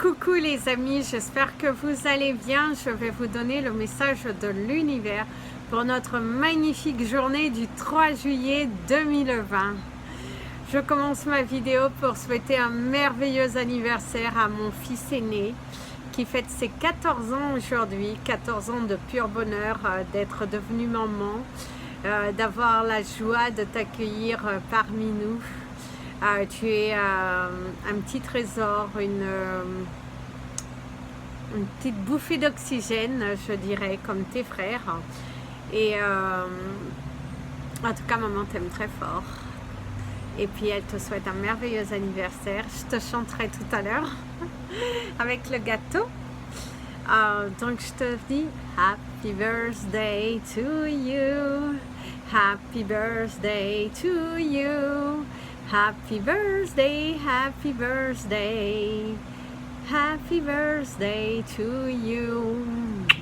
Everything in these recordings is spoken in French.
Coucou les amis, j'espère que vous allez bien. Je vais vous donner le message de l'univers pour notre magnifique journée du 3 juillet 2020. Je commence ma vidéo pour souhaiter un merveilleux anniversaire à mon fils aîné qui fête ses 14 ans aujourd'hui, 14 ans de pur bonheur, d'être devenu maman, d'avoir la joie de t'accueillir parmi nous. Tu es un petit trésor, une petite bouffée d'oxygène, je dirais, comme tes frères. Et en tout cas, maman t'aime très fort. Et puis, elle te souhaite un merveilleux anniversaire. Je te chanterai tout à l'heure avec le gâteau. Donc, je te dis Happy birthday to you. Happy birthday to you. Happy birthday, happy birthday, happy birthday to you.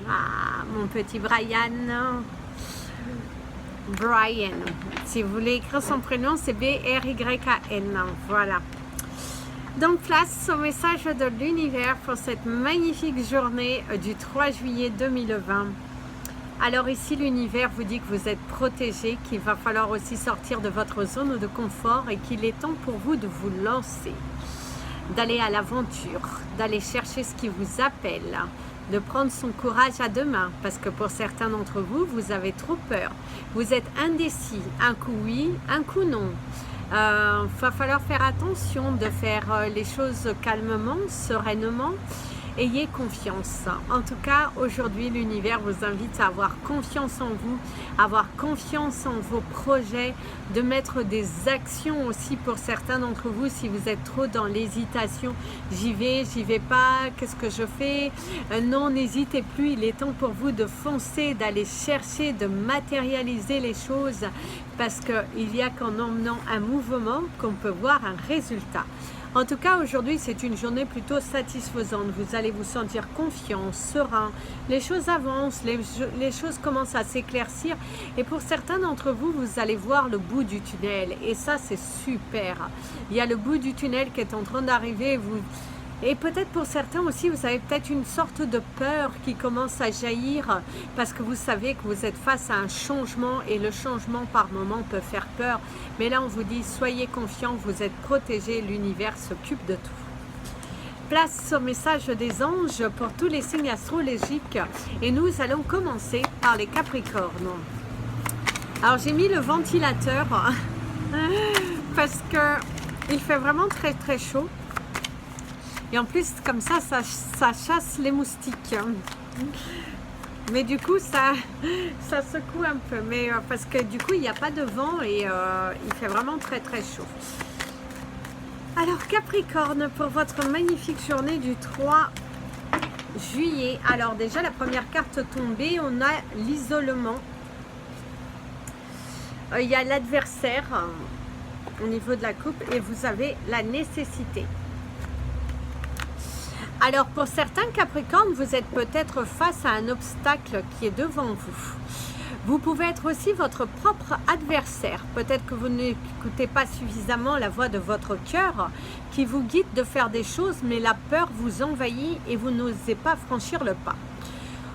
Ah, mon petit Brian. Brian. Si vous voulez écrire son prénom, c'est B-R-Y-A-N. Voilà. Donc, place au message de l'univers pour cette magnifique journée du 3 juillet 2020. Alors ici, l'univers vous dit que vous êtes protégé, qu'il va falloir aussi sortir de votre zone de confort et qu'il est temps pour vous de vous lancer, d'aller à l'aventure, d'aller chercher ce qui vous appelle, de prendre son courage à deux mains, parce que pour certains d'entre vous, vous avez trop peur, vous êtes indécis, un coup oui, un coup non. Va falloir faire attention de faire les choses calmement, sereinement. Ayez confiance. En tout cas, aujourd'hui, l'univers vous invite à avoir confiance en vous, avoir confiance en vos projets, de mettre des actions aussi pour certains d'entre vous si vous êtes trop dans l'hésitation. J'y vais pas, qu'est-ce que je fais? Non, n'hésitez plus, il est temps pour vous de foncer, d'aller chercher, de matérialiser les choses parce qu'il n'y a qu'en emmenant un mouvement qu'on peut voir un résultat. En tout cas, aujourd'hui, c'est une journée plutôt satisfaisante. Vous allez vous sentir confiant, serein. Les choses avancent, les choses commencent à s'éclaircir. Et pour certains d'entre vous, vous allez voir le bout du tunnel. Et ça, c'est super. Il y a le bout du tunnel qui est en train d'arriver. Et peut-être pour certains aussi, vous avez peut-être une sorte de peur qui commence à jaillir parce que vous savez que vous êtes face à un changement et le changement par moment peut faire peur. Mais là, on vous dit, soyez confiants, vous êtes protégés, l'univers s'occupe de tout. Place au message des anges pour tous les signes astrologiques et nous allons commencer par les Capricornes. Alors, j'ai mis le ventilateur parce que il fait vraiment très très chaud. Et en plus, comme ça chasse les moustiques. Mais du coup, ça secoue un peu. Mais parce que du coup, il n'y a pas de vent et il fait vraiment très très chaud. Alors, Capricorne, pour votre magnifique journée du 3 juillet. Alors déjà, la première carte tombée, on a l'isolement. Il y a l'adversaire au niveau de la coupe et vous avez la nécessité. Alors pour certains Capricornes, vous êtes peut-être face à un obstacle qui est devant vous. Vous pouvez être aussi votre propre adversaire. Peut-être que vous n'écoutez pas suffisamment la voix de votre cœur qui vous guide de faire des choses, mais la peur vous envahit et vous n'osez pas franchir le pas.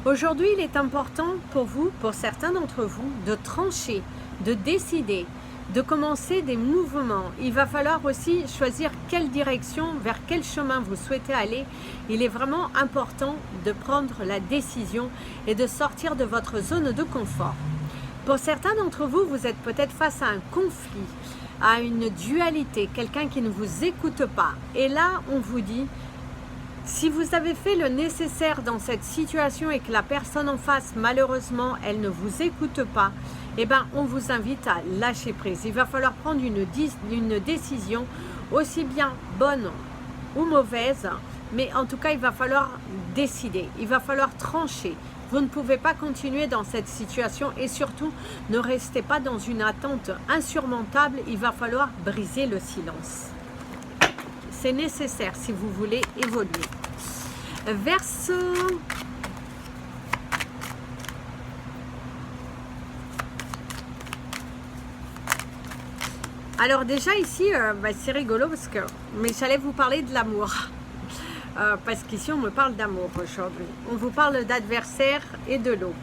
Aujourd'hui, il est important pour vous, pour certains d'entre vous, de trancher, de décider, de commencer des mouvements. Il va falloir aussi choisir quelle direction, vers quel chemin vous souhaitez aller. Il est vraiment important de prendre la décision et de sortir de votre zone de confort. Pour certains d'entre vous, vous êtes peut-être face à un conflit, à une dualité, quelqu'un qui ne vous écoute pas. Et là, on vous dit, si vous avez fait le nécessaire dans cette situation et que la personne en face, malheureusement, elle ne vous écoute pas, eh bien, on vous invite à lâcher prise. Il va falloir prendre une décision aussi bien bonne ou mauvaise, mais en tout cas, il va falloir décider. Il va falloir trancher. Vous ne pouvez pas continuer dans cette situation et surtout, ne restez pas dans une attente insurmontable. Il va falloir briser le silence. C'est nécessaire si vous voulez évoluer. Verseau. Alors déjà ici, c'est rigolo parce que j'allais vous parler de l'amour. parce qu'ici on me parle d'amour aujourd'hui. On vous parle d'adversaire et de l'eau.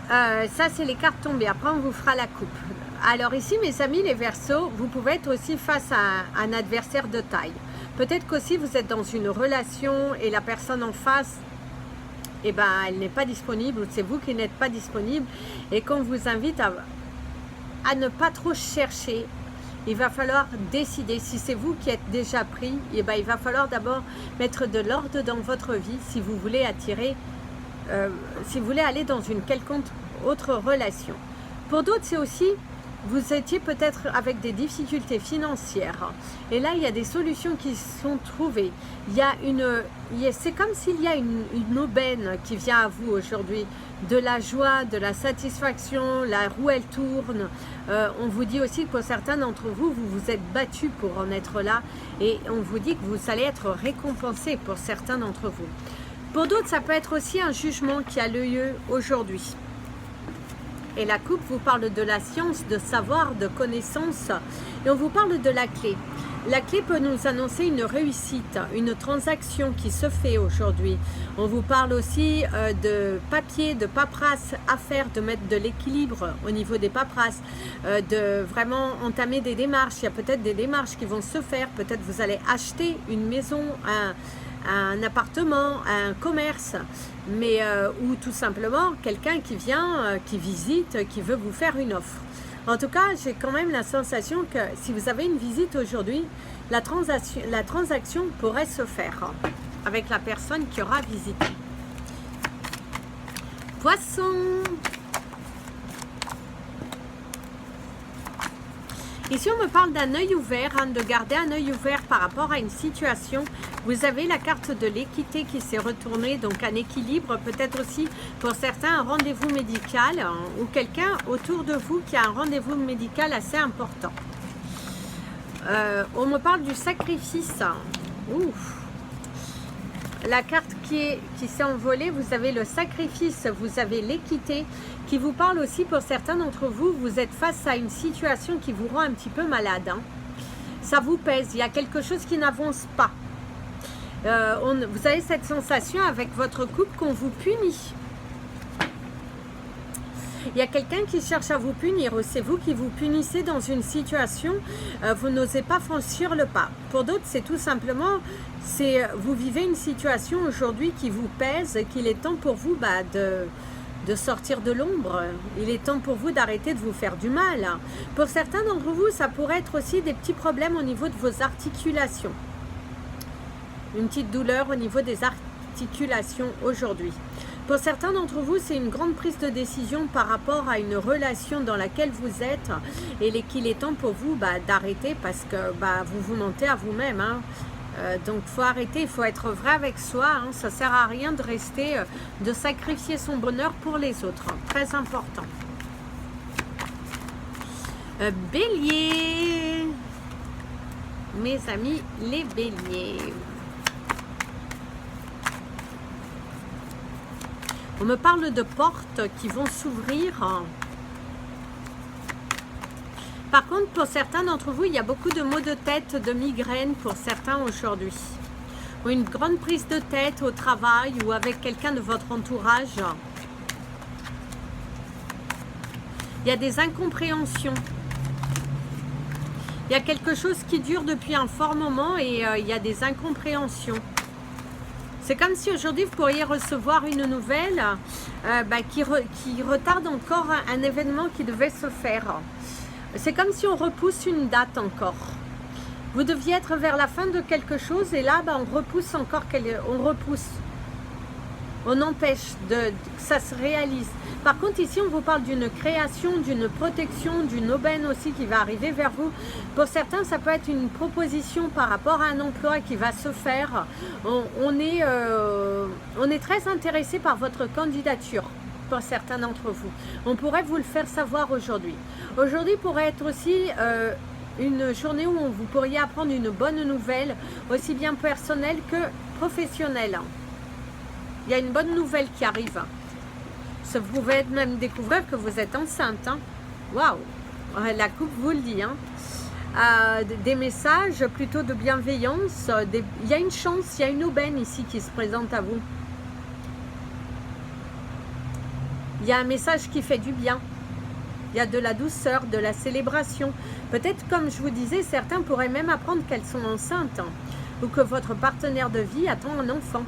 Ça c'est les cartes tombées, après on vous fera la coupe. Alors ici mes amis les Verseaux, vous pouvez être aussi face à un adversaire de taille. Peut-être qu'aussi vous êtes dans une relation et la personne en face, eh ben, elle n'est pas disponible, ou c'est vous qui n'êtes pas disponible, et qu'on vous invite à ne pas trop chercher. Il va falloir décider. Si c'est vous qui êtes déjà pris, eh ben, il va falloir d'abord mettre de l'ordre dans votre vie si vous voulez attirer, si vous voulez aller dans une quelconque autre relation. Pour d'autres, c'est aussi, vous étiez peut-être avec des difficultés financières. Et là, il y a des solutions qui sont trouvées. C'est comme s'il y a une aubaine qui vient à vous aujourd'hui. De la joie, de la satisfaction, la roue elle tourne. On vous dit aussi que pour certains d'entre vous, vous vous êtes battus pour en être là. Et on vous dit que vous allez être récompensés pour certains d'entre vous. Pour d'autres, ça peut être aussi un jugement qui a lieu aujourd'hui. Et la coupe vous parle de la science, de savoir, de connaissance. Et on vous parle de la clé. La clé peut nous annoncer une réussite, une transaction qui se fait aujourd'hui. On vous parle aussi de papier, de paperasse à faire, de mettre de l'équilibre au niveau des paperasses, de vraiment entamer des démarches. Il y a peut-être des démarches qui vont se faire. Peut-être vous allez acheter une maison, un appartement, un commerce, mais ou tout simplement quelqu'un qui vient, qui visite, qui veut vous faire une offre. En tout cas, j'ai quand même la sensation que si vous avez une visite aujourd'hui, la transaction pourrait se faire avec la personne qui aura visité. Poisson. Ici, on me parle d'un œil ouvert, hein, de garder un œil ouvert par rapport à une situation. Vous avez la carte de l'équité qui s'est retournée, donc un équilibre, peut-être aussi pour certains un rendez-vous médical hein, ou quelqu'un autour de vous qui a un rendez-vous médical assez important. On me parle du sacrifice. Ouf. La carte qui s'est envolée, vous avez le sacrifice, vous avez l'équité qui vous parle aussi pour certains d'entre vous. Vous êtes face à une situation qui vous rend un petit peu malade. Hein. Ça vous pèse, il y a quelque chose qui n'avance pas. Vous avez cette sensation avec votre couple qu'on vous punit. Il y a quelqu'un qui cherche à vous punir ou c'est vous qui vous punissez dans une situation, vous n'osez pas franchir le pas. Pour d'autres, c'est tout simplement, vous vivez une situation aujourd'hui qui vous pèse et qu'il est temps pour vous de sortir de l'ombre. Il est temps pour vous d'arrêter de vous faire du mal. Pour certains d'entre vous, ça pourrait être aussi des petits problèmes au niveau de vos articulations. Une petite douleur au niveau des articulations aujourd'hui. Pour certains d'entre vous, c'est une grande prise de décision par rapport à une relation dans laquelle vous êtes et qu'il est temps pour vous d'arrêter parce que vous vous mentez à vous-même. Hein. Donc il faut arrêter, il faut être vrai avec soi. Hein. Ça ne sert à rien de rester, de sacrifier son bonheur pour les autres. Hein. Très important. Bélier. Mes amis, les béliers. On me parle de portes qui vont s'ouvrir. Par contre, pour certains d'entre vous, il y a beaucoup de maux de tête, de migraines pour certains aujourd'hui. Ou une grande prise de tête au travail ou avec quelqu'un de votre entourage. Il y a des incompréhensions. Il y a quelque chose qui dure depuis un fort moment et il y a des incompréhensions. C'est comme si aujourd'hui vous pourriez recevoir une nouvelle qui retarde encore un événement qui devait se faire. C'est comme si on repousse une date encore. Vous deviez être vers la fin de quelque chose et là on repousse encore, on empêche que ça se réalise. Par contre ici on vous parle d'une création, d'une protection, d'une aubaine aussi qui va arriver vers vous. Pour certains ça peut être une proposition par rapport à un emploi qui va se faire. On est très intéressé par votre candidature pour certains d'entre vous. On pourrait vous le faire savoir aujourd'hui. Aujourd'hui pourrait être aussi une journée où vous pourriez apprendre une bonne nouvelle, aussi bien personnelle que professionnelle. Il y a une bonne nouvelle qui arrive. Vous pouvez même découvrir que vous êtes enceinte. Hein. Waouh! La coupe vous le dit. Hein. des messages plutôt de bienveillance. Il y a une chance, il y a une aubaine ici qui se présente à vous. Il y a un message qui fait du bien. Il y a de la douceur, de la célébration. Peut-être, comme je vous disais, certains pourraient même apprendre qu'elles sont enceintes, hein, ou que votre partenaire de vie attend un enfant.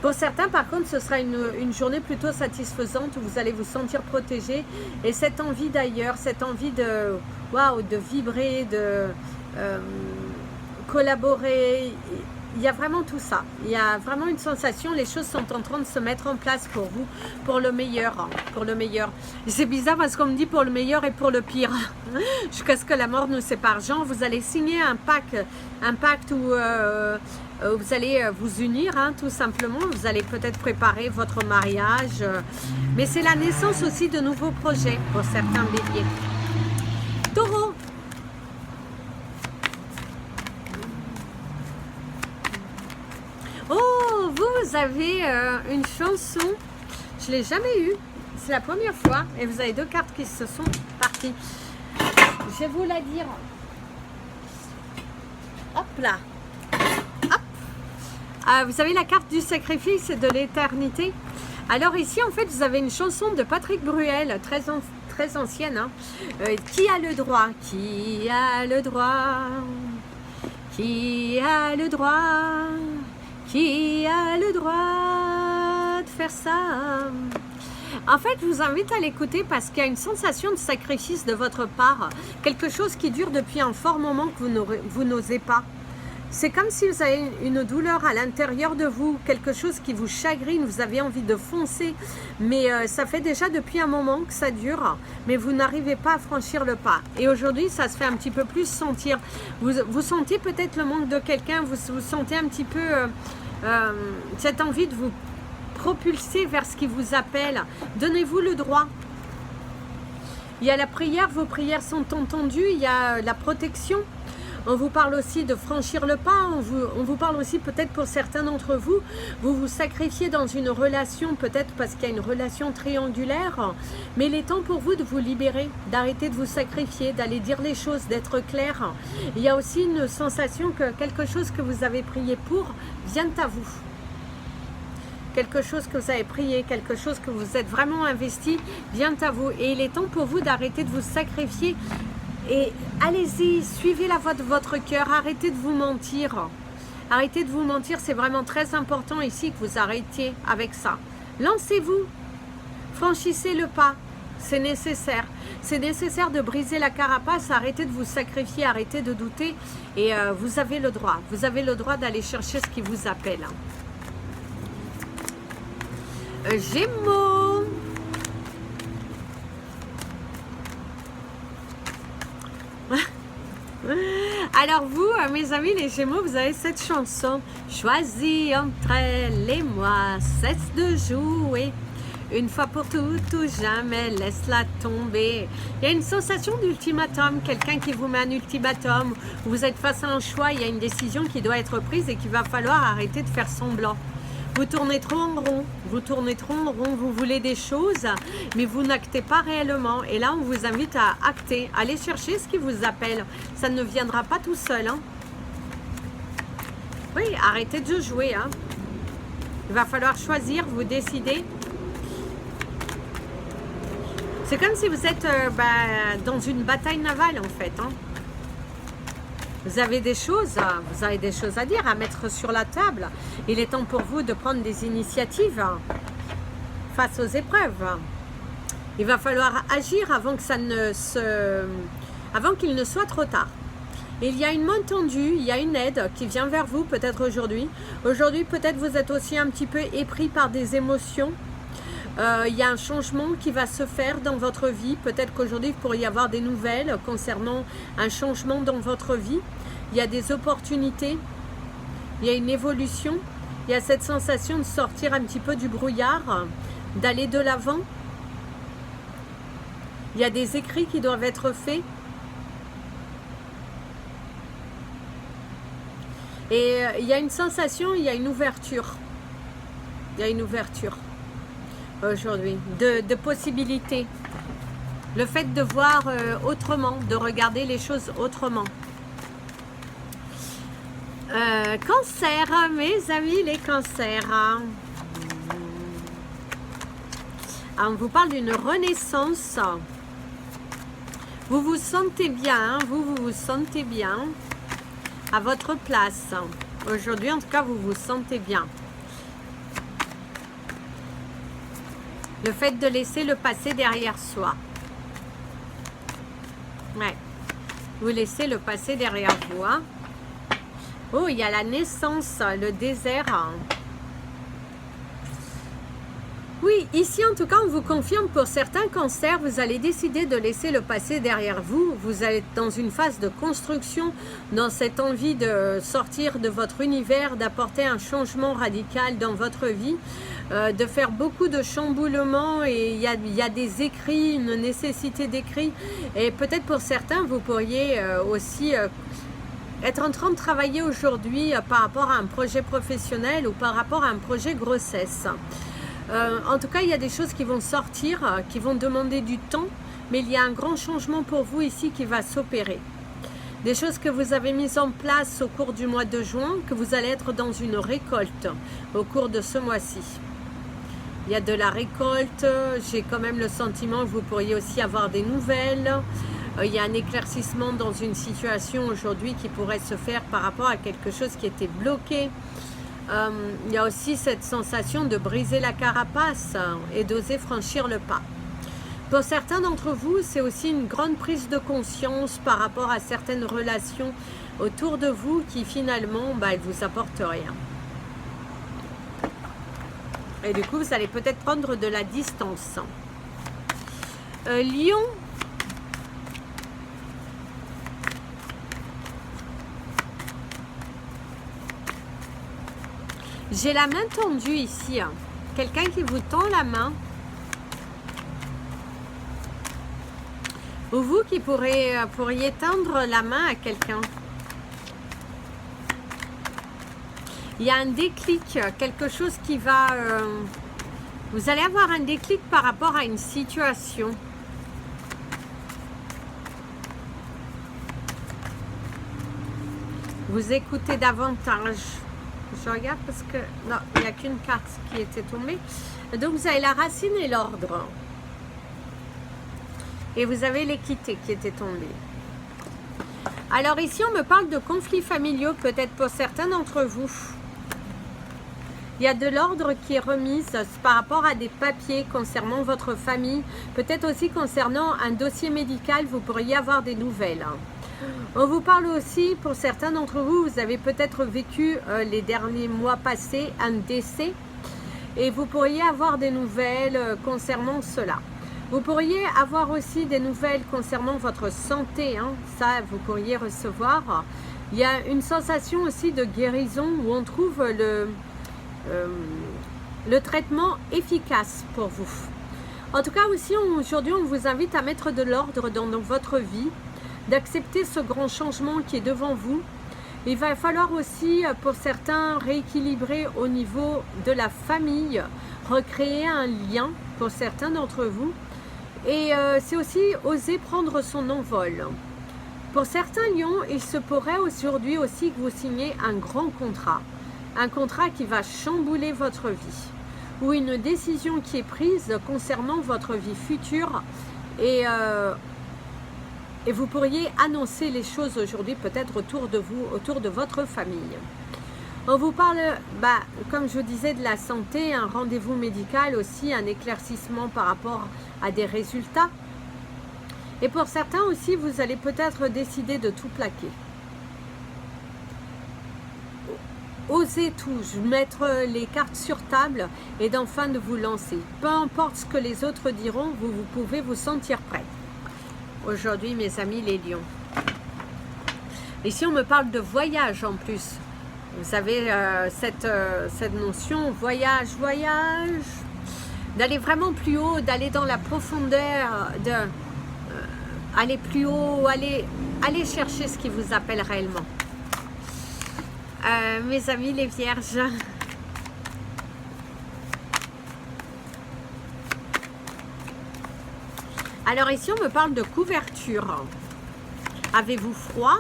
Pour certains, par contre, ce sera une journée plutôt satisfaisante où vous allez vous sentir protégé. Et cette envie d'ailleurs, cette envie de, waouh, de vibrer, de collaborer, il y a vraiment tout ça. Il y a vraiment une sensation, les choses sont en train de se mettre en place pour vous, pour le meilleur. Hein, pour le meilleur. C'est bizarre parce qu'on me dit pour le meilleur et pour le pire. Jusqu'à ce que la mort nous sépare. Genre, vous allez signer un pacte où vous allez vous unir, hein, tout simplement. Vous allez peut-être préparer votre mariage. Mais c'est la naissance aussi de nouveaux projets pour certains béliers. Taureau. Oh, vous avez une chanson. Je ne l'ai jamais eue. C'est la première fois. Et vous avez deux cartes qui se sont parties. Je vais vous la dire. Hop là. Vous avez la carte du sacrifice et de l'éternité. Alors ici, en fait, vous avez une chanson de Patrick Bruel, très ancienne. Hein. Qui a le droit? Qui a le droit? Qui a le droit? Qui a le droit de faire ça? En fait, je vous invite à l'écouter parce qu'il y a une sensation de sacrifice de votre part. Quelque chose qui dure depuis un fort moment que vous n'osez pas. C'est comme si vous avez une douleur à l'intérieur de vous, quelque chose qui vous chagrine, vous avez envie de foncer, mais ça fait déjà depuis un moment que ça dure, mais vous n'arrivez pas à franchir le pas. Et aujourd'hui, ça se fait un petit peu plus sentir. Vous sentez peut-être le manque de quelqu'un, vous sentez un petit peu cette envie de vous propulser vers ce qui vous appelle. Donnez-vous le droit. Il y a la prière, vos prières sont entendues, il y a la protection. On vous parle aussi de franchir le pas, on vous parle aussi peut-être pour certains d'entre vous, vous vous sacrifiez dans une relation, peut-être parce qu'il y a une relation triangulaire, mais il est temps pour vous de vous libérer, d'arrêter de vous sacrifier, d'aller dire les choses, d'être clair. Il y a aussi une sensation que quelque chose que vous avez prié pour vient à vous. Quelque chose que vous avez prié, quelque chose que vous êtes vraiment investi vient à vous. Et il est temps pour vous d'arrêter de vous sacrifier. Et allez-y, suivez la voie de votre cœur, arrêtez de vous mentir. Arrêtez de vous mentir, c'est vraiment très important ici que vous arrêtiez avec ça. Lancez-vous, franchissez le pas, c'est nécessaire. C'est nécessaire de briser la carapace, arrêtez de vous sacrifier, arrêtez de douter. Et vous avez le droit d'aller chercher ce qui vous appelle. Gémeaux. Alors vous, mes amis les Gémeaux, vous avez cette chanson. Choisis entre elle et moi, cesse de jouer. Une fois pour toutes ou jamais, laisse-la tomber. Il y a une sensation d'ultimatum, quelqu'un qui vous met un ultimatum. Vous êtes face à un choix, il y a une décision qui doit être prise et qu'il va falloir arrêter de faire semblant. Vous tournez trop en rond, vous voulez des choses, mais vous n'actez pas réellement. Et là, on vous invite à acter, aller chercher ce qui vous appelle. Ça ne viendra pas tout seul. Hein. Oui, arrêtez de jouer. Hein. Il va falloir choisir, vous décider. C'est comme si vous êtes dans une bataille navale, en fait. Hein. Vous avez des choses à dire, à mettre sur la table. Il est temps pour vous de prendre des initiatives face aux épreuves. Il va falloir agir avant qu'il ne soit trop tard. Il y a une main tendue, il y a une aide qui vient vers vous peut-être aujourd'hui. Aujourd'hui, peut-être vous êtes aussi un petit peu épris par des émotions. Il y a un changement qui va se faire dans votre vie. Peut-être qu'aujourd'hui, il pourrait y avoir des nouvelles concernant un changement dans votre vie. Il y a des opportunités. Il y a une évolution. Il y a cette sensation de sortir un petit peu du brouillard, d'aller de l'avant. Il y a des écrits qui doivent être faits. Et il y a une sensation, il y a une ouverture. Il y a une ouverture. Aujourd'hui, de possibilités. Le fait de voir autrement, de regarder les choses autrement. Cancer, mes amis les cancers. On vous parle d'une renaissance. Vous vous sentez bien, vous vous sentez bien à votre place. Aujourd'hui, en tout cas, vous vous sentez bien. Le fait de laisser le passé derrière soi. Ouais. Vous laissez le passé derrière vous. Hein. Oh, il y a la naissance, le désert. Oui, ici en tout cas, on vous confirme pour certains cancers, vous allez décider de laisser le passé derrière vous. Vous êtes dans une phase de construction, dans cette envie de sortir de votre univers, d'apporter un changement radical dans votre vie, de faire beaucoup de chamboulements et il y a des écrits, une nécessité d'écrit. Et peut-être pour certains, vous pourriez aussi être en train de travailler aujourd'hui par rapport à un projet professionnel ou par rapport à un projet grossesse. En tout cas, il y a des choses qui vont sortir, qui vont demander du temps, mais il y a un grand changement pour vous ici qui va s'opérer. Des choses que vous avez mises en place au cours du mois de juin, que vous allez être dans une récolte au cours de ce mois-ci. Il y a de la récolte, j'ai quand même le sentiment que vous pourriez aussi avoir des nouvelles. Il y a un éclaircissement dans une situation aujourd'hui qui pourrait se faire par rapport à quelque chose qui était bloqué. Il y a aussi cette sensation de briser la carapace et d'oser franchir le pas. Pour certains d'entre vous, c'est aussi une grande prise de conscience par rapport à certaines relations autour de vous qui finalement, elles ne vous apportent rien. Et du coup, vous allez peut-être prendre de la distance. Lion. J'ai la main tendue ici. Quelqu'un qui vous tend la main. Ou vous qui pourriez tendre la main à quelqu'un. Il y a un déclic, quelque chose qui va... vous allez avoir un déclic par rapport à une situation. Vous écoutez davantage. Je regarde parce que... Non, il n'y a qu'une carte qui était tombée. Donc vous avez la racine et l'ordre. Et vous avez l'équité qui était tombée. Alors ici, on me parle de conflits familiaux, peut-être pour certains d'entre vous. Il y a de l'ordre qui est remise par rapport à des papiers concernant votre famille. Peut-être aussi concernant un dossier médical, vous pourriez avoir des nouvelles. On vous parle aussi, pour certains d'entre vous, vous avez peut-être vécu les derniers mois passés un décès. Et vous pourriez avoir des nouvelles concernant cela. Vous pourriez avoir aussi des nouvelles concernant votre santé. Hein. Ça, vous pourriez recevoir. Il y a une sensation aussi de guérison où on trouve le traitement efficace pour vous. En tout cas aussi aujourd'hui on vous invite à mettre de l'ordre dans votre vie, d'accepter ce grand changement qui est devant vous. Il va falloir aussi pour certains rééquilibrer au niveau de la famille, recréer un lien pour certains d'entre vous et c'est aussi oser prendre son envol. Pour certains lions, il se pourrait aujourd'hui aussi que vous signiez un grand contrat. Un contrat qui va chambouler votre vie ou une décision qui est prise concernant votre vie future et vous pourriez annoncer les choses aujourd'hui peut-être autour de vous, autour de votre famille. On vous parle, comme je vous disais, de la santé, un rendez-vous médical aussi, un éclaircissement par rapport à des résultats. Et pour certains aussi, vous allez peut-être décider de tout plaquer. Osez tout, mettre les cartes sur table et d'enfin de vous lancer. Peu importe ce que les autres diront, vous pouvez vous sentir prêt. Aujourd'hui, mes amis les lions. Ici, on me parle de voyage en plus. Vous avez cette notion, voyage, d'aller vraiment plus haut, d'aller dans la profondeur, aller plus haut, aller chercher ce qui vous appelle réellement. Mes amis les vierges, Alors ici, on me parle de couverture. Avez-vous froid?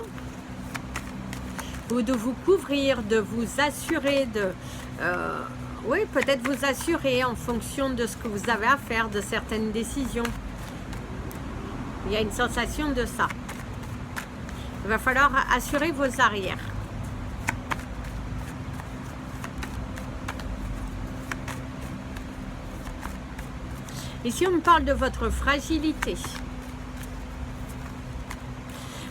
Ou de vous couvrir, de vous assurer de... oui, peut-être vous assurer en fonction de ce que vous avez à faire, de certaines décisions. Il y a une sensation de ça. Il va falloir assurer vos arrières. Ici, on me parle de votre fragilité.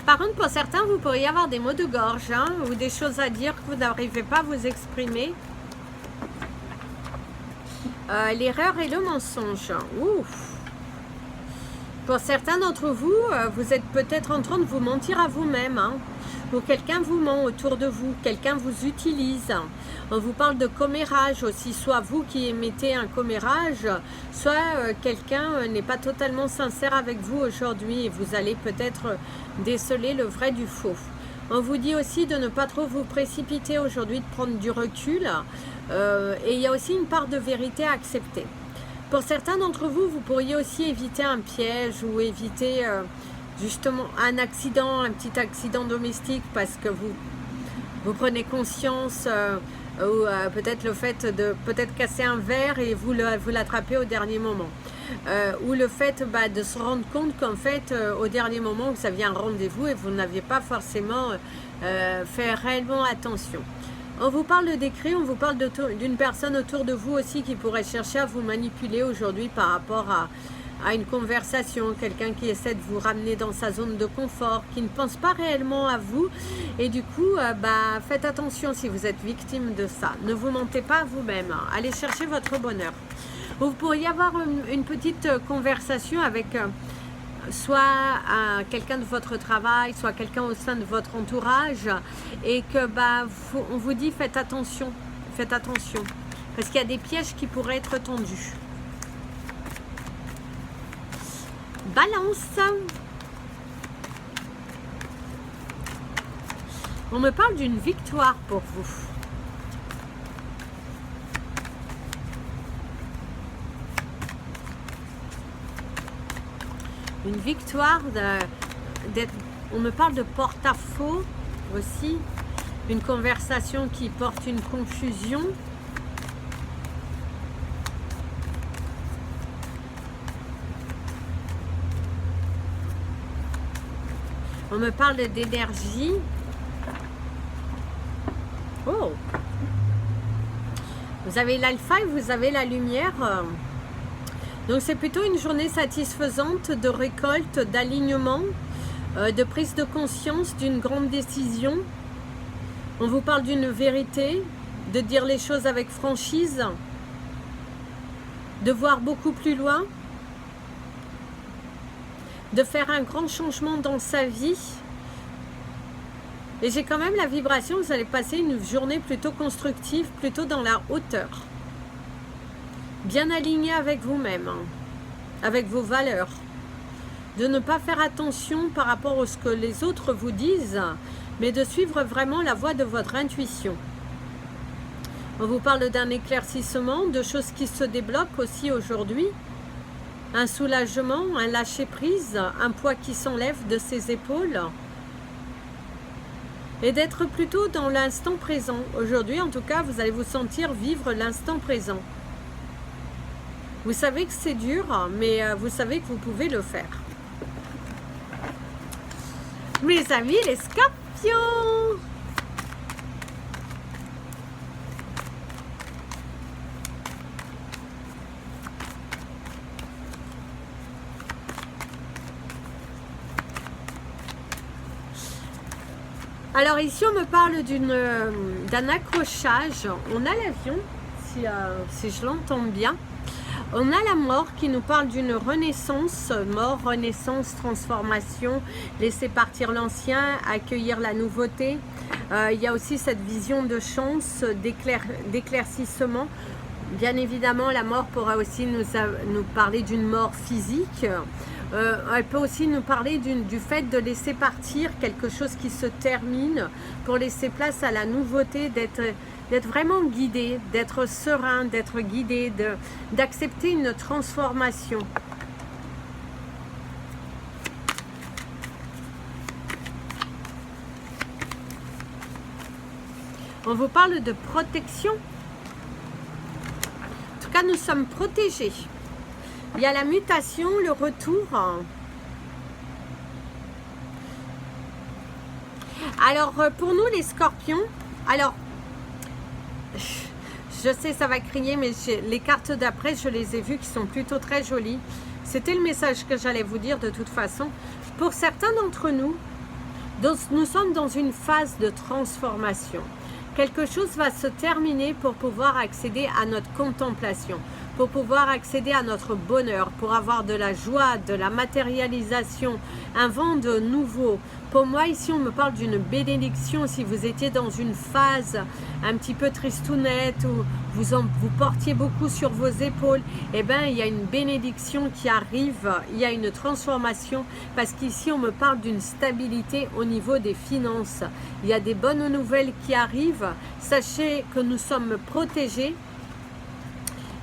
Par contre, pour certains, vous pourriez avoir des maux de gorge hein, ou des choses à dire que vous n'arrivez pas à vous exprimer. L'erreur et le mensonge. Ouf. Pour certains d'entre vous, vous êtes peut-être en train de vous mentir à vous-même. Hein, ou quelqu'un vous ment autour de vous, quelqu'un vous utilise. On vous parle de commérage aussi, soit vous qui émettez un commérage, soit quelqu'un n'est pas totalement sincère avec vous aujourd'hui et vous allez peut-être déceler le vrai du faux. On vous dit aussi de ne pas trop vous précipiter aujourd'hui, de prendre du recul et il y a aussi une part de vérité à accepter. Pour certains d'entre vous, vous pourriez aussi éviter un piège ou éviter justement un accident, un petit accident domestique parce que vous prenez conscience ou peut-être le fait de peut-être casser un verre et vous l'attrapez au dernier moment. Ou le fait de se rendre compte qu'en fait au dernier moment vous aviez un rendez-vous et vous n'aviez pas forcément fait réellement attention. On vous parle d'écrit, on vous parle d'une personne autour de vous aussi qui pourrait chercher à vous manipuler aujourd'hui par rapport à une conversation, quelqu'un qui essaie de vous ramener dans sa zone de confort, qui ne pense pas réellement à vous et du coup faites attention si vous êtes victime de ça, ne vous mentez pas à vous-même, allez chercher votre bonheur. Vous pourriez avoir une petite conversation avec soit quelqu'un de votre travail, soit quelqu'un au sein de votre entourage et que on vous dit faites attention parce qu'il y a des pièges qui pourraient être tendus. Balance. On me parle d'une victoire pour vous. Une victoire, on me parle de porte-à-faux aussi, une conversation qui porte une confusion. On me parle d'énergie. Oh! Vous avez l'alpha et vous avez la lumière. Donc c'est plutôt une journée satisfaisante de récolte, d'alignement, de prise de conscience d'une grande décision. On vous parle d'une vérité, de dire les choses avec franchise, de voir beaucoup plus loin, de faire un grand changement dans sa vie. Et j'ai quand même la vibration, vous allez passer une journée plutôt constructive, plutôt dans la hauteur. Bien aligné avec vous-même, avec vos valeurs. De ne pas faire attention par rapport à ce que les autres vous disent, mais de suivre vraiment la voie de votre intuition. On vous parle d'un éclaircissement, de choses qui se débloquent aussi aujourd'hui. Un soulagement, un lâcher-prise, un poids qui s'enlève de ses épaules. Et d'être plutôt dans l'instant présent. Aujourd'hui, en tout cas, vous allez vous sentir vivre l'instant présent. Vous savez que c'est dur, mais vous savez que vous pouvez le faire. Mes amis, les scorpions! Alors ici, on me parle d'un accrochage. On a l'avion, si je l'entends bien. On a la mort qui nous parle d'une renaissance, mort, renaissance, transformation, laisser partir l'ancien, accueillir la nouveauté. Il y a aussi cette vision de chance, d'éclaircissement. Bien évidemment, la mort pourra aussi nous parler d'une mort physique. Elle peut aussi nous parler du fait de laisser partir quelque chose qui se termine pour laisser place à la nouveauté, d'être vraiment guidé, d'être serein, d'être guidé, d'accepter une transformation. On vous parle de protection. En tout cas, nous sommes protégés. Il y a la mutation, le retour. Alors, pour nous les scorpions, alors, je sais ça va crier, mais les cartes d'après, je les ai vues qui sont plutôt très jolies. C'était le message que j'allais vous dire de toute façon. Pour certains d'entre nous, nous sommes dans une phase de transformation. Quelque chose va se terminer pour pouvoir accéder à notre contemplation, pour pouvoir accéder à notre bonheur, pour avoir de la joie, de la matérialisation, un vent de nouveau. Pour moi, ici, on me parle d'une bénédiction. Si vous étiez dans une phase un petit peu tristounette, où vous portiez beaucoup sur vos épaules, eh bien, il y a une bénédiction qui arrive, il y a une transformation, parce qu'ici, on me parle d'une stabilité au niveau des finances. Il y a des bonnes nouvelles qui arrivent. Sachez que nous sommes protégés.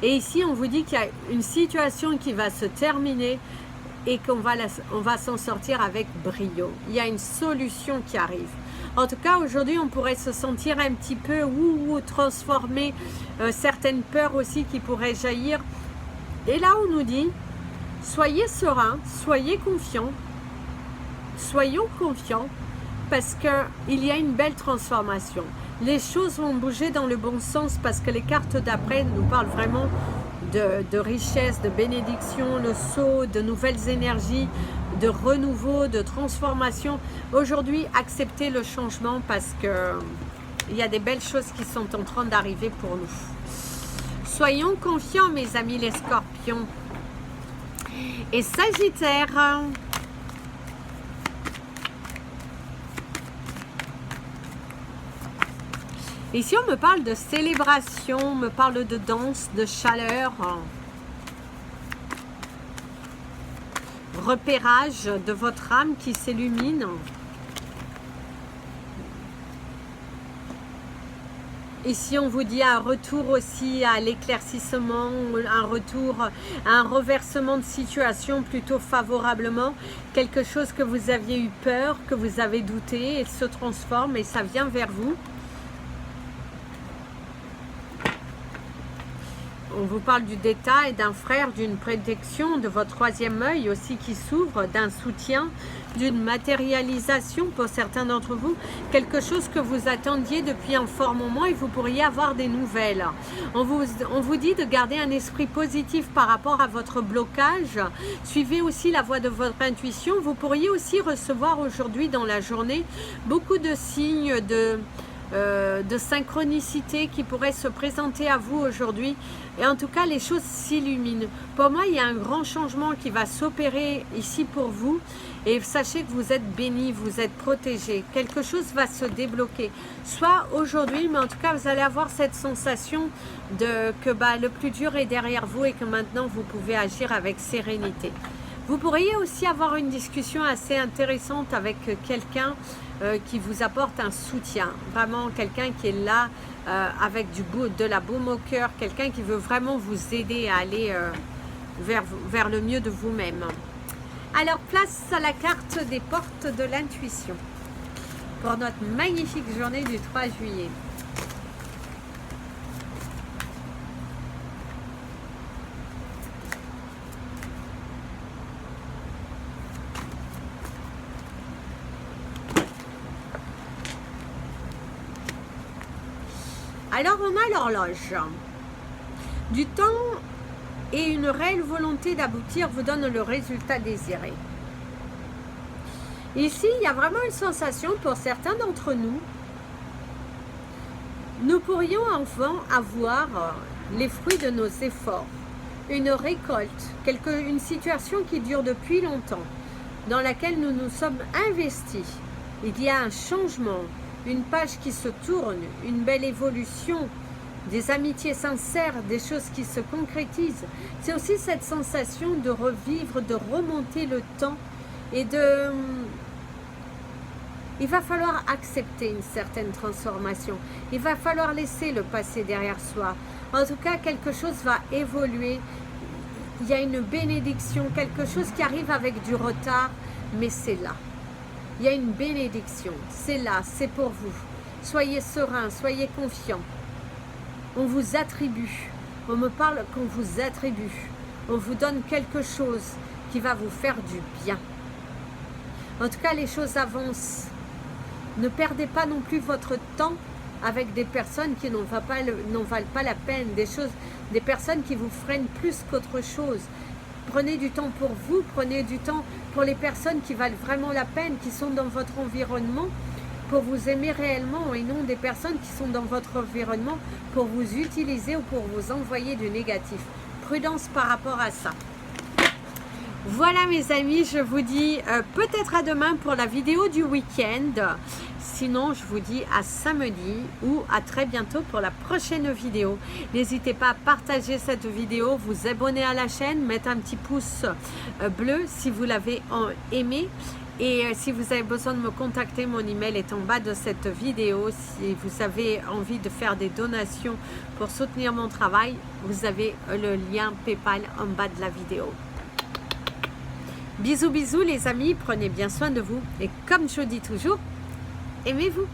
Et ici, on vous dit qu'il y a une situation qui va se terminer et qu'on va s'en sortir avec brio. Il y a une solution qui arrive. En tout cas, aujourd'hui, on pourrait se sentir un petit peu transformer certaines peurs aussi qui pourraient jaillir. Et là, on nous dit, soyez sereins, soyez confiants, soyons confiants, parce qu'il y a une belle transformation. Les choses vont bouger dans le bon sens parce que les cartes d'après nous parlent vraiment de richesse, de bénédiction, le saut, de nouvelles énergies, de renouveau, de transformation. Aujourd'hui, acceptez le changement parce qu'il y a des belles choses qui sont en train d'arriver pour nous. Soyons confiants, mes amis les scorpions. Et Sagittaire, ici, on me parle de célébration, on me parle de danse, de chaleur, repérage de votre âme qui s'illumine. Ici, on vous dit un retour aussi à l'éclaircissement, un retour à un reversement de situation plutôt favorablement. Quelque chose que vous aviez eu peur, que vous avez douté, et se transforme et ça vient vers vous. On vous parle du détail d'un frère, d'une protection, de votre troisième œil aussi qui s'ouvre, d'un soutien, d'une matérialisation pour certains d'entre vous. Quelque chose que vous attendiez depuis un fort moment et vous pourriez avoir des nouvelles. On vous dit de garder un esprit positif par rapport à votre blocage. Suivez aussi la voie de votre intuition. Vous pourriez aussi recevoir aujourd'hui dans la journée beaucoup de signes de synchronicité qui pourrait se présenter à vous aujourd'hui. Et en tout cas, les choses s'illuminent. Pour moi, il y a un grand changement qui va s'opérer ici pour vous. Et sachez que vous êtes bénis, vous êtes protégés. Quelque chose va se débloquer. Soit aujourd'hui, mais en tout cas, vous allez avoir cette sensation que le plus dur est derrière vous et que maintenant, vous pouvez agir avec sérénité. Vous pourriez aussi avoir une discussion assez intéressante avec quelqu'un qui vous apporte un soutien. Vraiment quelqu'un qui est là avec de la baume au cœur, quelqu'un qui veut vraiment vous aider à aller vers le mieux de vous-même. Alors, place à la carte des portes de l'intuition pour notre magnifique journée du 3 juillet. Alors, on a l'horloge. Du temps et une réelle volonté d'aboutir vous donne le résultat désiré. Ici, il y a vraiment une sensation pour certains d'entre nous. Nous pourrions enfin avoir les fruits de nos efforts, une récolte, une situation qui dure depuis longtemps, dans laquelle nous nous sommes investis. Il y a un changement, une page qui se tourne, une belle évolution, des amitiés sincères, des choses qui se concrétisent. C'est aussi cette sensation de revivre, de remonter le temps et il va falloir accepter une certaine transformation. Il va falloir laisser le passé derrière soi. En tout cas, quelque chose va évoluer. Il y a une bénédiction, quelque chose qui arrive avec du retard, mais c'est là. Il y a une bénédiction, c'est là, c'est pour vous. Soyez serein, soyez confiant. On vous attribue. On me parle qu'on vous attribue. On vous donne quelque chose qui va vous faire du bien. En tout cas, les choses avancent. Ne perdez pas non plus votre temps avec des personnes qui n'en valent pas la peine, des personnes qui vous freinent plus qu'autre chose. Prenez du temps pour vous, prenez du temps pour les personnes qui valent vraiment la peine, qui sont dans votre environnement, pour vous aimer réellement, et non des personnes qui sont dans votre environnement pour vous utiliser ou pour vous envoyer du négatif. Prudence par rapport à ça. Voilà mes amis, je vous dis peut-être à demain pour la vidéo du week-end. Sinon, je vous dis à samedi ou à très bientôt pour la prochaine vidéo. N'hésitez pas à partager cette vidéo, vous abonner à la chaîne, mettre un petit pouce bleu si vous l'avez aimé. Et si vous avez besoin de me contacter, mon email est en bas de cette vidéo. Si vous avez envie de faire des donations pour soutenir mon travail, vous avez le lien PayPal en bas de la vidéo. Bisous, bisous les amis, prenez bien soin de vous. Et comme je dis toujours, aimez-vous.